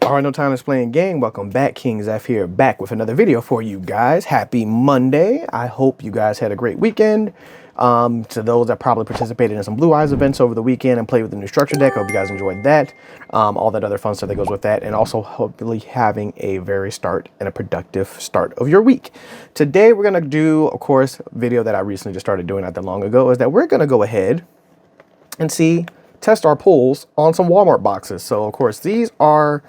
Alright, no time to playing game. Welcome back, King Zeph here, back with another video for you guys. Happy Monday. I hope you guys had a great weekend. To those that probably participated in some Blue Eyes events over the weekend and played with the new structure deck, I hope you guys enjoyed that. All that other fun stuff that goes with that, and also hopefully having a very productive start of your week. Today we're gonna do, of course, a video that I recently just started doing not that long ago, is that we're gonna go ahead and test our pulls on some Walmart boxes. So of course these are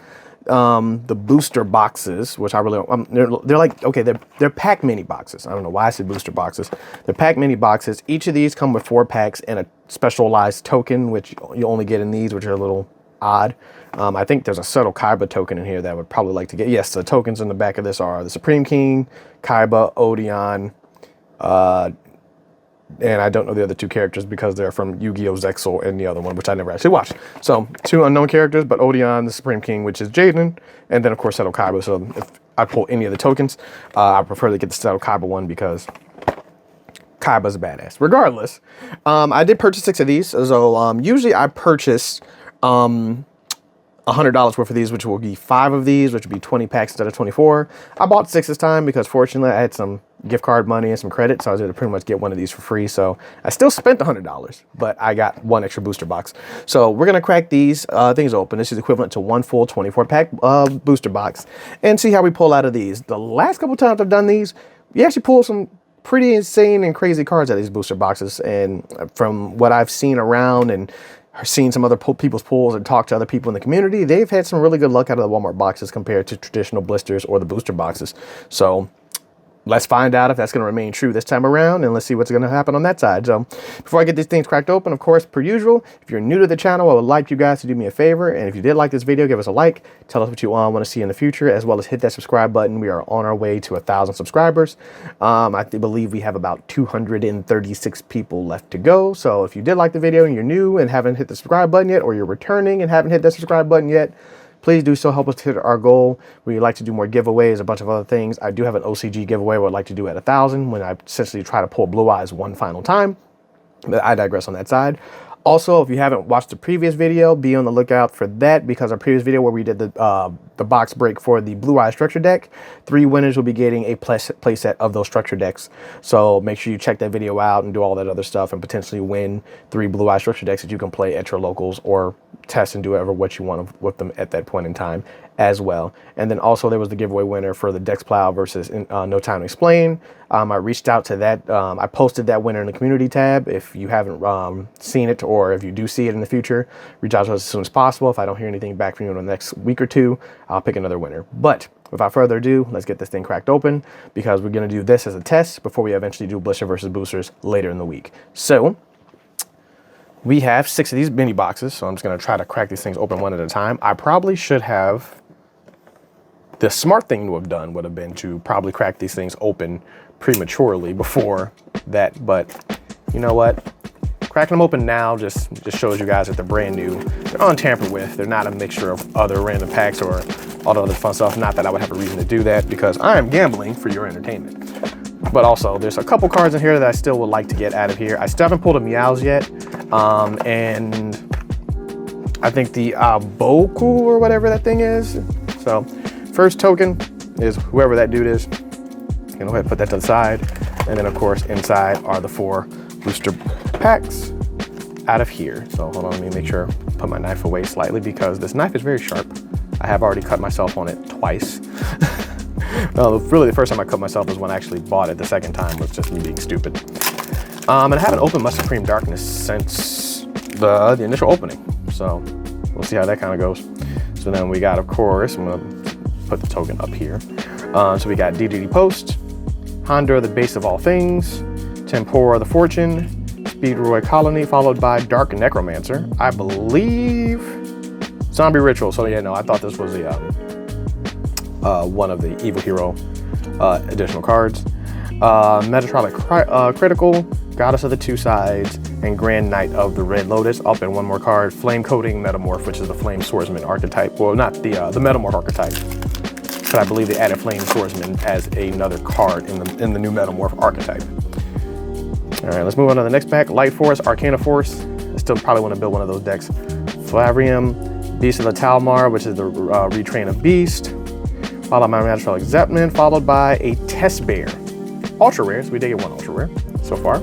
the booster boxes, which I really they're like, okay, they're pack mini boxes. I don't know why I said booster boxes. They're pack mini boxes. Each of these come with 4 packs and a specialized token, which you only get in these, which are a little odd. I think there's a subtle Kaiba token in here that I would probably like to get. Yes, the tokens in the back of this are the Supreme King, Kaiba, Odion, and I don't know the other 2 characters because they're from Yu-Gi-Oh! Zexal and the other one, which I never actually watched. So 2 unknown characters, but Odion, the Supreme King, which is Jaden, and then of course Seto Kaiba. So if I pull any of the tokens, I prefer to get the Seto Kaiba one because Kaiba's a badass. Regardless, I did purchase 6 of these. So usually I purchase $100 worth of these, which will be 5 of these, which would be 20 packs instead of 24. I bought 6 this time because fortunately I had some gift card money and some credit, so I was able to pretty much get one of these for free. So I still spent $100, but I got 1 extra booster box. So we're gonna crack these things open. This is equivalent to 1 full 24 pack booster box, and see how we pull out of these. The last couple times I've done these, we actually pulled some pretty insane and crazy cards out of these booster boxes. And from what I've seen around and seen some other people's pulls and talked to other people in the community, they've had some really good luck out of the Walmart boxes compared to traditional blisters or the booster boxes. So let's find out if that's going to remain true this time around, and let's see what's going to happen on that side. So before I get these things cracked open, of course, per usual, if you're new to the channel, I would like you guys to do me a favor. And if you did like this video, give us a like, tell us what you want to see in the future, as well as hit that subscribe button. We are on our way to 1,000 subscribers. I believe we have about 236 people left to go. So if you did like the video and you're new and haven't hit the subscribe button yet, or you're returning and haven't hit that subscribe button yet, please do so. Help us hit our goal. We like to do more giveaways, a bunch of other things. I do have an OCG giveaway what I'd like to do at 1,000 when I essentially try to pull Blue Eyes one final time. But I digress on that side. Also, if you haven't watched the previous video, be on the lookout for that, because our previous video where we did the box break for the Blue Eye structure deck, 3 winners will be getting a playset of those structure decks. So make sure you check that video out and do all that other stuff and potentially win 3 Blue Eye structure decks that you can play at your locals or test and do whatever what you want with them at that point in time as well. And then also there was the giveaway winner for the Dex Plow versus No Time to Explain. I reached out to that. I posted that winner in the community tab. If you haven't seen it, or if you do see it in the future, reach out to us as soon as possible. If I don't hear anything back from you in the next week or 2, I'll pick another winner. But without further ado, let's get this thing cracked open, because we're going to do this as a test before we eventually do blister versus boosters later in the week. So we have 6 of these mini boxes, so I'm just going to try to crack these things open one at a time. I probably should have, the smart thing to have done would have been to probably crack these things open prematurely before that, but you know what? Cracking them open now just shows you guys that they're brand new. They're untampered with. They're not a mixture of other random packs or all the other fun stuff. Not that I would have a reason to do that, because I am gambling for your entertainment. But also, there's a couple cards in here that I still would like to get out of here. I still haven't pulled a Meows yet, and I think the Boku or whatever that thing is. So first token is whoever that dude is. I'm gonna go ahead and put that to the side. And then of course inside are the 4 booster packs out of here. So hold on, let me make sure, put my knife away slightly, because this knife is very sharp. I have already cut myself on it twice. No, really the first time I cut myself was when I actually bought it. The second time was just me being stupid. And I haven't opened my Supreme Darkness since the initial opening. So we'll see how that kind of goes. So then we got, of course, I'm gonna put the token up here. So we got DDD Post, Honda, the base of all things, Tempora, the Fortune, Speedroy Colony, followed by Dark Necromancer. I believe Zombie Ritual. So yeah, no, I thought this was the one of the Evil Hero additional cards. Metatronic Critical, Goddess of the Two Sides, and Grand Knight of the Red Lotus. Up in one more card, Flame Coating Metamorph, which is the Flame Swordsman archetype. Well, not the Metamorph archetype, but I believe they added Flame Swordsman as another card in the new Metamorph archetype. All right, let's move on to the next pack. Light Force, Arcana Force. I still probably want to build one of those decks. Flavrium, Beast of the Talmar, which is the retrain of Beast. Followed by Metrolic Zeppelin, followed by a Test Bear. Ultra rare, so we did get one ultra rare so far.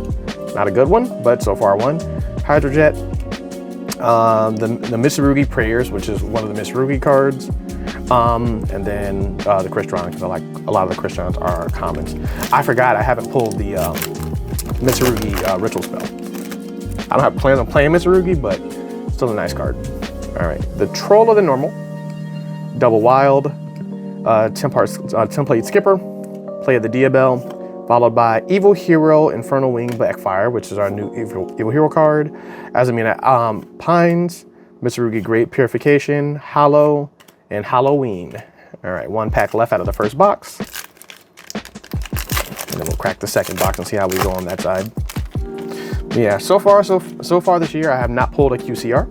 Not a good one, but so far one. Hydrojet, the Mitsurugi Prayers, which is one of the Mitsurugi cards. And then the Crystron, because I like a lot of the Crystons are commons. I forgot I haven't pulled the Mitsurugi Ritual Spell. I don't have plans on playing Mitsurugi, but still a nice card. All right, the Troll of the Normal, Double Wild, Template Skipper, Play of the Diabell, followed by Evil Hero Infernal Wing Backfire, which is our new Evil Hero card. Azumina Pines, Mitsurugi Great Purification, Hollow, and Halloween. All right, one pack left out of the first box. And then we'll crack the second box and see how we go on that side. Yeah, so far this year, I have not pulled a QCR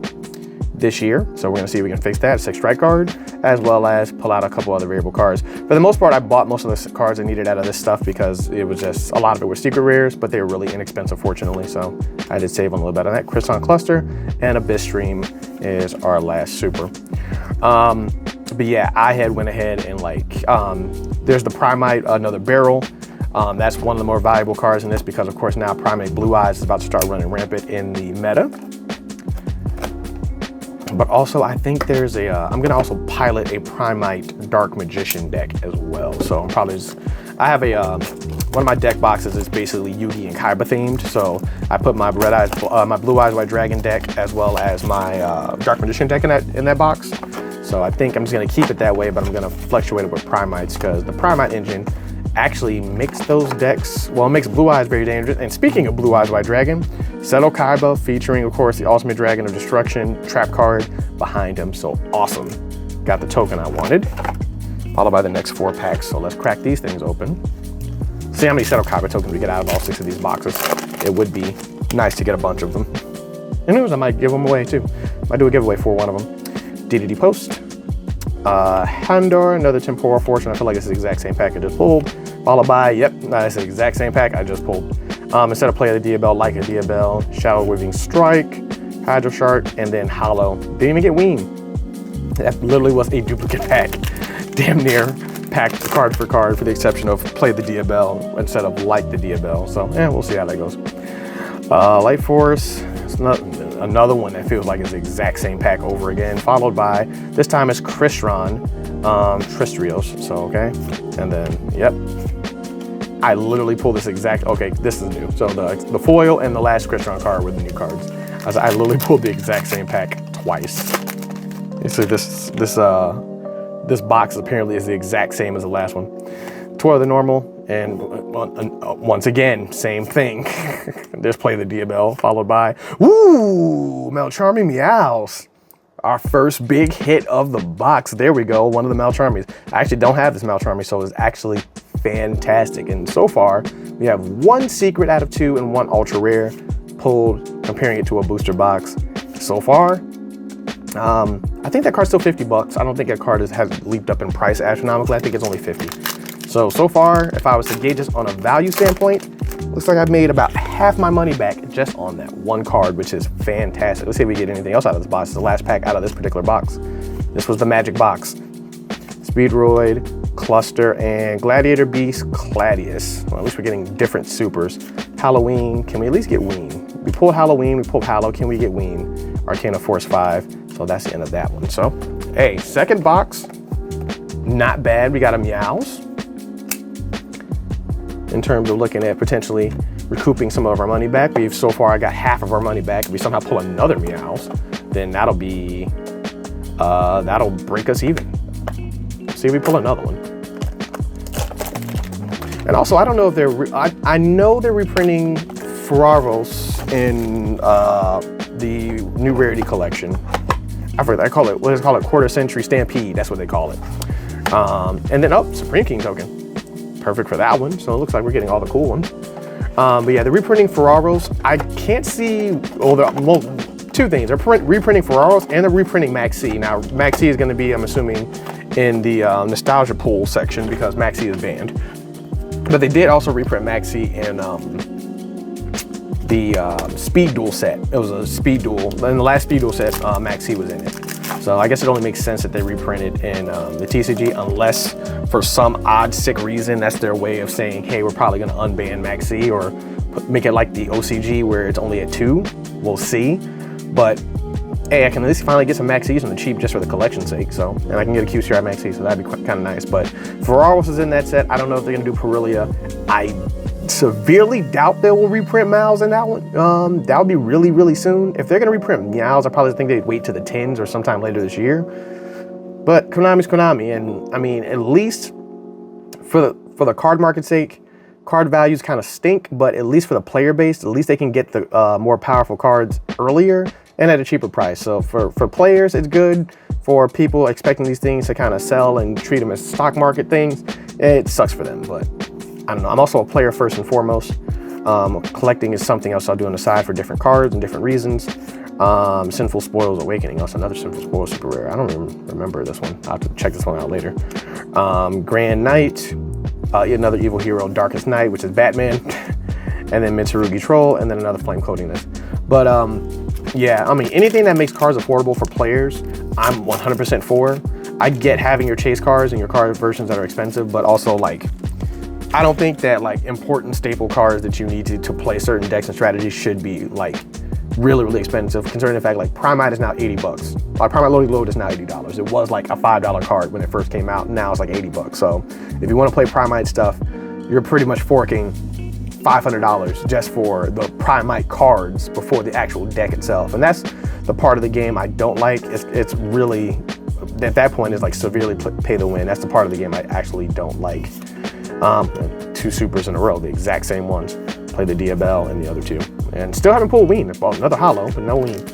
this year. So we're gonna see if we can fix that, 6 strike card, as well as pull out a couple other variable cards. For the most part, I bought most of the cards I needed out of this stuff because it was just, a lot of it were secret rares, but they were really inexpensive, fortunately. So I did save on a little bit on that. Crystal Cluster and Abyss Stream is our last super. But yeah, I had went ahead and like, there's the Primite, another barrel. That's one of the more valuable cards in this because of course now Primate Blue Eyes is about to start running rampant in the meta. But also I think there's a, I'm gonna also pilot a Primite Dark Magician deck as well. So I'm probably just, I have a, one of my deck boxes is basically Yugi and Kaiba themed. So I put my my Blue Eyes White Dragon deck as well as my Dark Magician deck in that box. So I think I'm just gonna keep it that way, but I'm gonna fluctuate it with Primites because the Primite engine actually makes those decks, well, it makes Blue Eyes very dangerous. And speaking of Blue Eyes White Dragon, Seto Kaiba featuring, of course, the Ultimate Dragon of Destruction trap card behind him. So awesome. Got the token I wanted. Followed by the next 4 packs. So let's crack these things open. See how many Seto Kaiba tokens we get out of all 6 of these boxes. It would be nice to get a bunch of them. And who knows, I might give them away too. Might do a giveaway for one of them. DDD Post. Handor, another Temporal Fortune. I feel like it's the exact same pack I just pulled. Followed by, yep, that's the exact same pack I just pulled. Instead of Play of the Diabell, like a Diabell, Shadow Weaving Strike, Hydro Shark, and then Hollow. Didn't even get Ween. That literally was a duplicate pack. Damn near packed card for card, for the exception of Play the Diabell instead of Like the Diabell. So, yeah, we'll see how that goes. Light Force, it's another one that feels like it's the exact same pack over again, followed by, this time it's Crystron, Tristrios, so okay. And then, yep. I literally pulled this exact, okay, this is new. So the foil and the last Crystron card were the new cards. I literally pulled the exact same pack twice. You see this box apparently is the exact same as the last one. Tour of the Normal, and once again, same thing. There's Play the Diabell, followed by, ooh, Melcharmy Meows. Our first big hit of the box. There we go, one of the Melcharmies. I actually don't have this Melcharmy, so it's actually fantastic. And so far, we have 1 secret out of 2 and 1 ultra rare pulled, comparing it to a booster box. So far, I think that card's still 50 bucks. I don't think that card has leaped up in price astronomically. I think it's only 50. So far, if I was to gauge this on a value standpoint, looks like I've made about half my money back just on that one card, which is fantastic. Let's see if we get anything else out of this box. It's the last pack out of this particular box. This was the magic box. Speedroid, Cluster, and Gladiator Beast, Gladius. Well, at least we're getting different supers. Halloween, can we at least get Ween? We pulled Halloween, we pulled Hallow, can we get Ween? Arcana Force 5, so that's the end of that one. So, hey, second box, not bad. We got a Meows. In terms of looking at potentially recouping some of our money back. We've so far got half of our money back. If we somehow pull another Meows, then that'll be, that'll break us even. See if we pull another one. And also, I don't know if they're, I know they're reprinting Ferraros in the new rarity collection. I forget, what do they call it? Quarter Century Stampede, that's what they call it. And then, oh, Supreme King token. Perfect for that one. So it looks like we're getting all the cool ones. But yeah, they're reprinting Ferraros. I can't see, well, 2 things. They're reprinting Ferraros and they're reprinting Maxi. Now, Maxi is gonna be, I'm assuming, in the nostalgia pool section because Maxi is banned. But they did also reprint Maxi in the Speed Duel set. It was a Speed Duel. In the last Speed Duel set, Maxi was in it. So I guess it only makes sense that they reprint it in the TCG, unless for some odd sick reason that's their way of saying, hey, we're probably gonna unban Maxi or make it like the OCG where it's only at 2. We'll see. But hey, I can at least finally get some Maxis on the cheap just for the collection's sake. So, and I can get a QCR Maxi, so that'd be kind of nice. But Ferraros is in that set. I don't know if they're gonna do Perilia. I severely doubt they will reprint Miles in that one. That would be really, really soon. If they're gonna reprint Meows, I probably think they'd wait to the 10s or sometime later this year. But Konami's Konami, and I mean, at least for the card market's sake, card values kind of stink, but at least for the player base, at least they can get the more powerful cards earlier and at a cheaper price. So for players, it's good. For people expecting these things to kind of sell and treat them as stock market things, it sucks for them. But I don't know. I'm also a player first and foremost. Collecting is something else I'll do on the side for different cards and different reasons. Sinful Spoils Awakening, also another Sinful Spoils super rare. I don't even remember this one. I'll have to check this one out later. Grand Knight, another Evil Hero, Darkest Night, which is Batman, and then Mitsurugi Troll, and then another Flame Coating this. But yeah, I mean, anything that makes cards affordable for players, I'm 100% for. I get having your chase cards and your card versions that are expensive, but also like, I don't think that like important staple cards that you need to play certain decks and strategies should be like really, really expensive, considering the fact like Primite is now 80 bucks. Like Primite Loading Load is now $80. It was like a $5 card when it first came out. Now it's like 80 bucks. So if you want to play Primite stuff, you're pretty much forking $500 just for the Primite cards before the actual deck itself. And that's the part of the game I don't like. It's really, at that point, is like severely pay to win. That's the part of the game I actually don't like. 2 supers in a row, the exact same ones. Play the Diabell and the other 2. And still haven't pulled Ween. Well, another Hollow, but no Ween.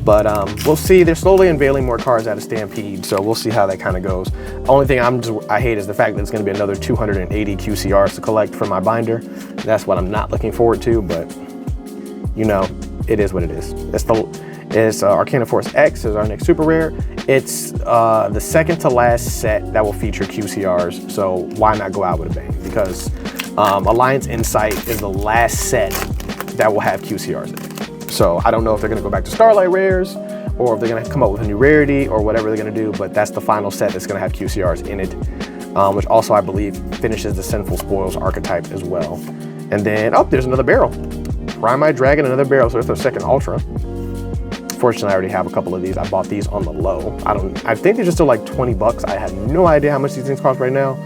But we'll see. They're slowly unveiling more cards out of Stampede, so we'll see how that kind of goes. Only thing I hate is the fact that it's going to be another 280 QCRs to collect for my binder. That's what I'm not looking forward to, but you know, it is what it is. It's Arcana Force X is our next super rare. It's the second to last set that will feature QCRs, so why not go out with a bang? Because Alliance Insight is the last set that will have QCRs in it. So I don't know if they're gonna go back to Starlight Rares or if they're gonna come up with a new rarity or whatever they're gonna do, but that's the final set that's gonna have QCRs in it, which also I believe finishes the Sinful Spoils archetype as well. And then, oh, there's another barrel. Primite Dragon, another barrel, so it's their second Ultra. Fortunately, I already have a couple of these. I bought these on the low. I think they're just still like 20 bucks. I have no idea how much these things cost right now.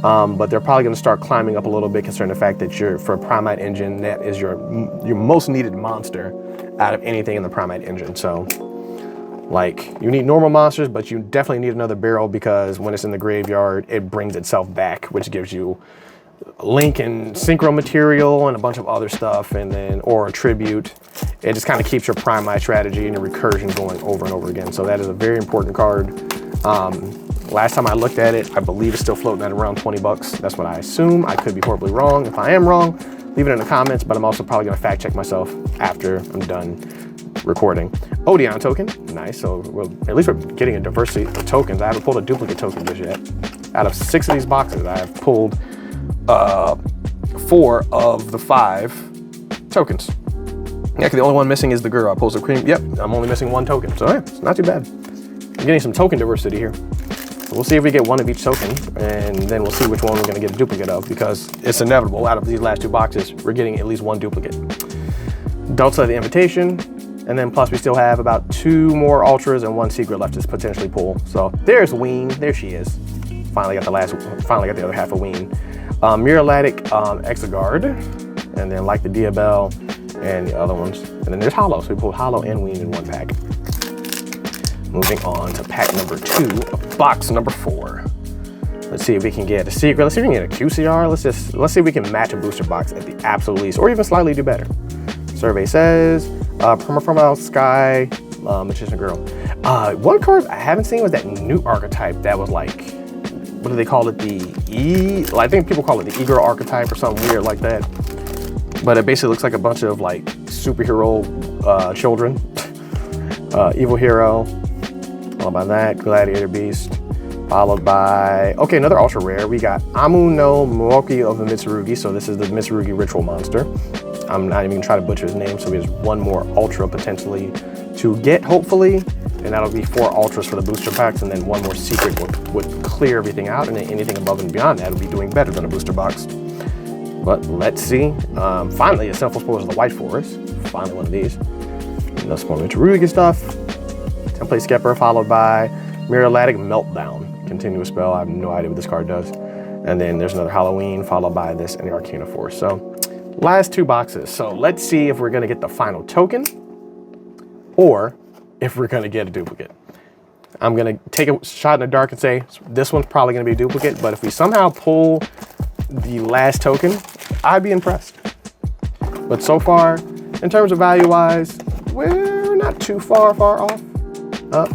But they're probably gonna start climbing up a little bit considering the fact that for a Primite engine, that is your most needed monster out of anything in the Primite engine. So like, you need normal monsters, but you definitely need another barrel because when it's in the graveyard, it brings itself back, which gives you Link and Synchro material and a bunch of other stuff, and then, or a tribute. It just kind of keeps your Primite strategy and your recursion going over and over again. So that is a very important card. Last time I looked at it, I believe it's still floating at around 20 bucks. That's what I assume. I could be horribly wrong. If I am wrong, leave it in the comments, but I'm also probably gonna fact check myself after I'm done recording. Odeon token, nice. So at least we're getting a diversity of tokens. I haven't pulled a duplicate token just yet. Out of 6 of these boxes, I have pulled 4 of the 5 tokens. Yeah, the only one missing is the girl. I pulled some cream. Yep, I'm only missing 1 token. So yeah, it's not too bad. I'm getting some token diversity here. So we'll see if we get 1 of each token, and then we'll see which one we're gonna get a duplicate of, because it's inevitable. Out of these last 2 boxes, we're getting at least 1 duplicate. Delta the Invitation, and then plus we still have about 2 more Ultras and 1 Secret left to potentially pull. So there's Ween, there she is. Finally got the other half of Ween. Muralatic Exegard, and then like the Diabell and the other ones. And then there's Hollow, so we pulled Hollow and Ween in 1 pack. Moving on to pack number 2 of box number 4. Let's see if we can get a secret. Let's see if we can get a QCR. Let's see if we can match a booster box at the absolute least, or even slightly do better. Survey says, Permafrost Sky, Magician Girl. One card I haven't seen was that new archetype that was like, what do they call it? Well, I think people call it the E-Girl archetype or something weird like that. But it basically looks like a bunch of like superhero children. Evil Hero, followed by that, Gladiator Beast, followed by, okay, another ultra rare. We got Amu no Muoki of the Mitsurugi. So this is the Mitsurugi ritual monster. I'm not even gonna try to butcher his name. So there's 1 more ultra potentially to get, hopefully. and that'll be 4 ultras for the booster packs, and then 1 more secret would clear everything out, and then anything above and beyond that would be doing better than a booster box. But let's see. Finally, a Sinful Spoilers of the White Forest. Finally one of these. And that's more Rudiger stuff. Template Skipper, followed by Miralatic Meltdown. Continuous spell. I have no idea what this card does. And then there's another Halloween, followed by this and the Arcana Force. So last 2 boxes. So let's see if we're gonna get the final token or if we're gonna get a duplicate. I'm gonna take a shot in the dark and say this one's probably gonna be a duplicate, but if we somehow pull the last token, I'd be impressed. But so far, in terms of value-wise, we're not too far off.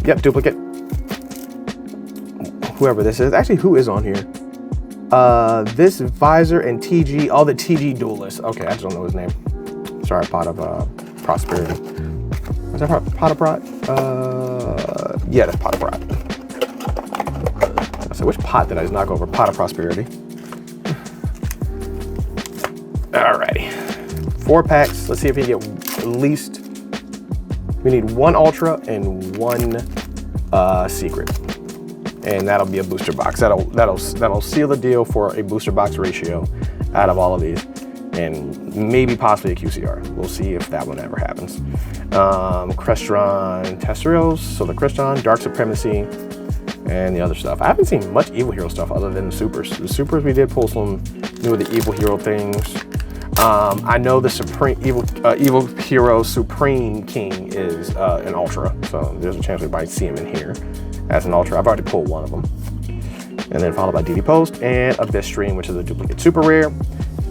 Yep, duplicate. Whoever this is. Actually, who is on here? This Visor and TG, all the TG duelists. Okay, I just don't know his name. Sorry, Pot of Prosperity. Is that Pot of Prot? Yeah, that's Pot of Prot. I said, which pot did I just knock over? Pot of Prosperity. Alrighty. 4 packs. Let's see if we can get at least. We need 1 ultra and 1 secret. And that'll be a booster box. That'll seal the deal for a booster box ratio out of all of these, and maybe possibly a QCR. We'll see if that one ever happens. Crestron Tesserios, so the Crestron, Dark Supremacy, and the other stuff. I haven't seen much Evil Hero stuff other than the supers. The supers, we did pull some new of the Evil Hero things. I know the Supreme Evil Hero Supreme King is an ultra, so there's a chance we might see him in here as an ultra. I've already pulled one of them. And then followed by DD Post and Abyss Stream, which is a duplicate super rare,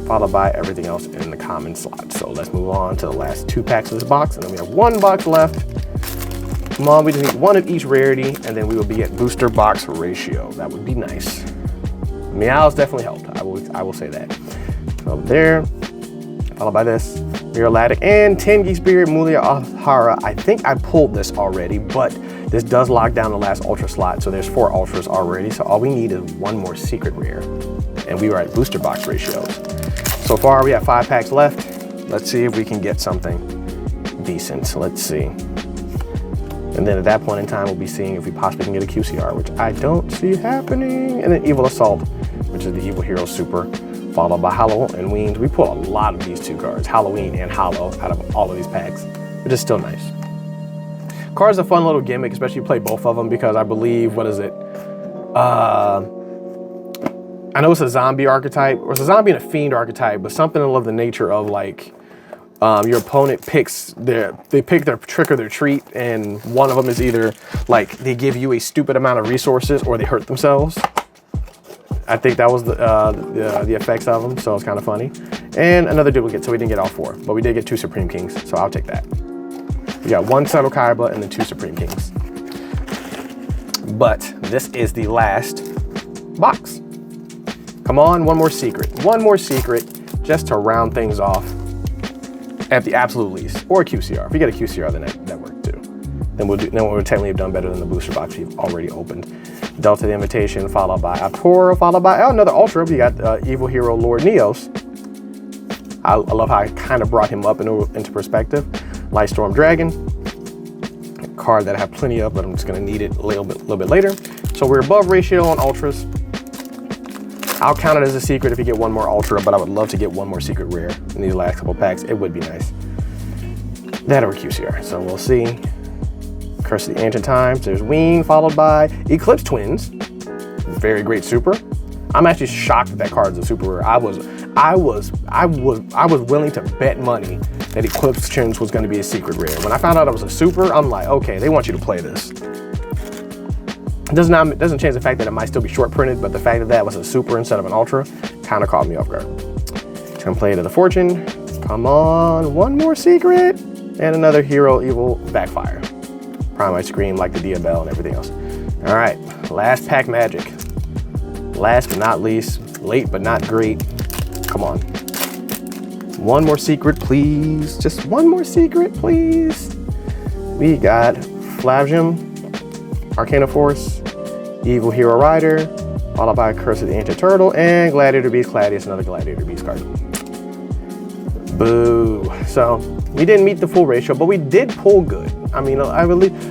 followed by everything else in the common slot. So let's move on to the last 2 packs of this box, and then we have 1 box left. Come on, we just need 1 of each rarity, and then we will be at booster box ratio. That would be nice. Meow's definitely helped. I will say that. So there, followed by this, Miralatic and Tengi Spirit Mulia Ahara. I think I pulled this already, but this does lock down the last ultra slot, so there's 4 ultras already, so all we need is 1 more secret rare, and we are at booster box ratios. So far, we have 5 packs left. Let's see if we can get something decent. Let's see. And then at that point in time, we'll be seeing if we possibly can get a QCR, which I don't see happening. And then Evil Assault, which is the Evil Hero Super, followed by Halloween. We pull a lot of these 2 cards, Halloween and Hollow, out of all of these packs, which is still nice. Card's a fun little gimmick, especially if you play both of them, because I believe, what is it? I know it's a zombie archetype, or it's a zombie and a fiend archetype, but something of the nature of like, your opponent picks their trick or their treat, and one of them is either like they give you a stupid amount of resources or they hurt themselves. I think that was the effects of them, so it's kind of funny. And another duplicate, so we didn't get all 4, but we did get 2 Supreme Kings, so I'll take that. We got 1 Subtle Kaiba and then 2 Supreme Kings. But this is the last box. Come on, 1 more secret. 1 more secret just to round things off at the absolute least, or a QCR. If we get a QCR, then that worked too. Then we'll technically have done better than the booster box we've already opened. Delta the Invitation, followed by Apora, followed by another ultra. We got Evil Hero Lord Neos. I love how I kind of brought him up into perspective. Lightstorm Dragon, a card that I have plenty of, but I'm just going to need it a little bit later. So we're above ratio on ultras. I'll count it as a secret if you get 1 more ultra, but I would love to get 1 more secret rare in these last couple packs. It would be nice. That or QCR, so we'll see. Curse of the Ancient Times. There's Ween, followed by Eclipse Twins. Very great super. I'm actually shocked that card's a super rare. I was willing to bet money that Eclipse Twins was going to be a secret rare. When I found out it was a super, I'm like, okay, they want you to play this. It doesn't change the fact that it might still be short printed, but the fact that that was a super instead of an ultra kind of caught me off guard. Template of the Fortune. Come on, 1 more secret, and another Hero Evil Backfire. Prime Scream like the Diabell and everything else. All right, last pack magic. Last but not least, late but not great. Come on. 1 more secret, please. Just 1 more secret, please. We got Flavium, Arcana Force, Evil Hero Rider, followed by Curse of the Ancient Turtle, and Gladiator Beast Gladius, another Gladiator Beast card. Boo. So we didn't meet the full ratio, but we did pull good. I mean,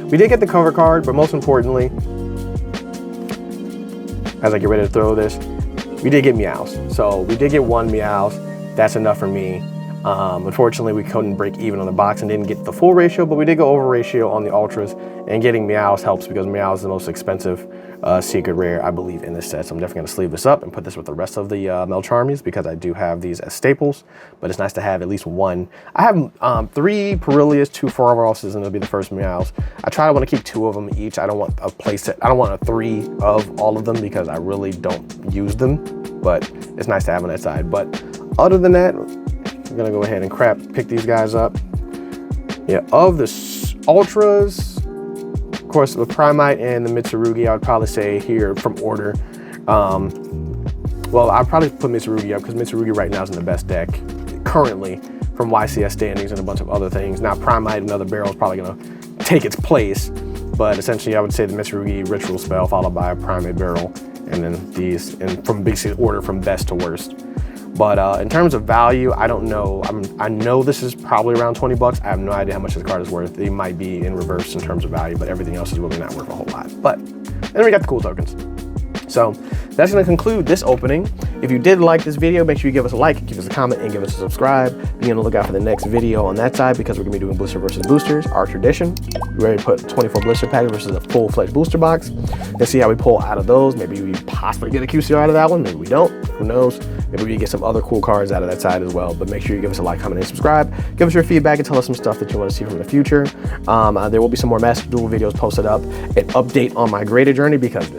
we did get the cover card, but most importantly, as I get ready to throw this, we did get Meows. So we did get one Meows. That's enough for me. Unfortunately, we couldn't break even on the box and didn't get the full ratio, but we did go over ratio on the Ultras, and getting Meows helps because Meows is the most expensive secret rare, I believe, in this set. So I'm definitely gonna sleeve this up and put this with the rest of the Melcharmies because I do have these as staples, but it's nice to have at least one. I have 3 Perillias, 2 Farvaroses, and it'll be the first Meows. I want to keep 2 of them each. I don't want a playset. I don't want a 3 of all of them because I really don't use them, but it's nice to have on that side. But other than that, I'm gonna go ahead and pick these guys up. Yeah, of the Ultras, of course, the Primite and the Mitsurugi, I would probably say here from order. Well, I'd probably put Mitsurugi up because Mitsurugi right now is in the best deck currently from YCS standings and a bunch of other things. Now, Primite, another barrel, is probably gonna take its place, but essentially I would say the Mitsurugi Ritual Spell followed by a Primate barrel, and then these, and from basically order from best to worst. But in terms of value, I don't know. I know this is probably around 20 bucks. I have no idea how much this card is worth. It might be in reverse in terms of value, but everything else is really not worth a whole lot. But then we got the cool tokens. So that's gonna conclude this opening. If you did like this video, make sure you give us a like, give us a comment, and give us a subscribe. Be on the lookout for the next video on that side because we're gonna be doing blister versus boosters, our tradition. We already put 24 blister packs versus a full-fledged booster box. Let's see how we pull out of those. Maybe we possibly get a QCR out of that one. Maybe we don't. Who knows? Maybe we get some other cool cards out of that side as well. But make sure you give us a like, comment, and subscribe. Give us your feedback and tell us some stuff that you want to see from the future. There will be some more Master Duel videos posted up. An update on my graded journey because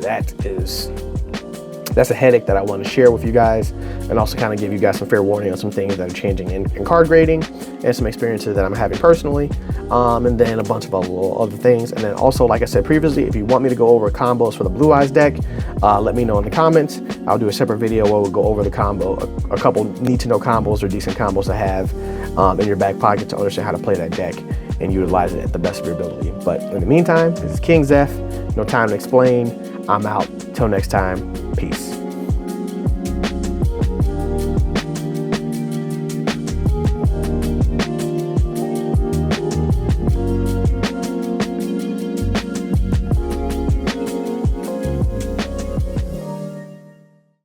that's a headache that I want to share with you guys, and also kind of give you guys some fair warning on some things that are changing in card grading and some experiences that I'm having personally, and then a bunch of other things. And then also, like I said previously, if you want me to go over combos for the Blue Eyes deck, let me know in the comments. I'll do a separate video where we'll go over the combo, a couple need-to-know combos or decent combos to have in your back pocket to understand how to play that deck and utilize it at the best of your ability. But in the meantime, this is King Zeph. No time to explain. I'm out. Till next time. Peace.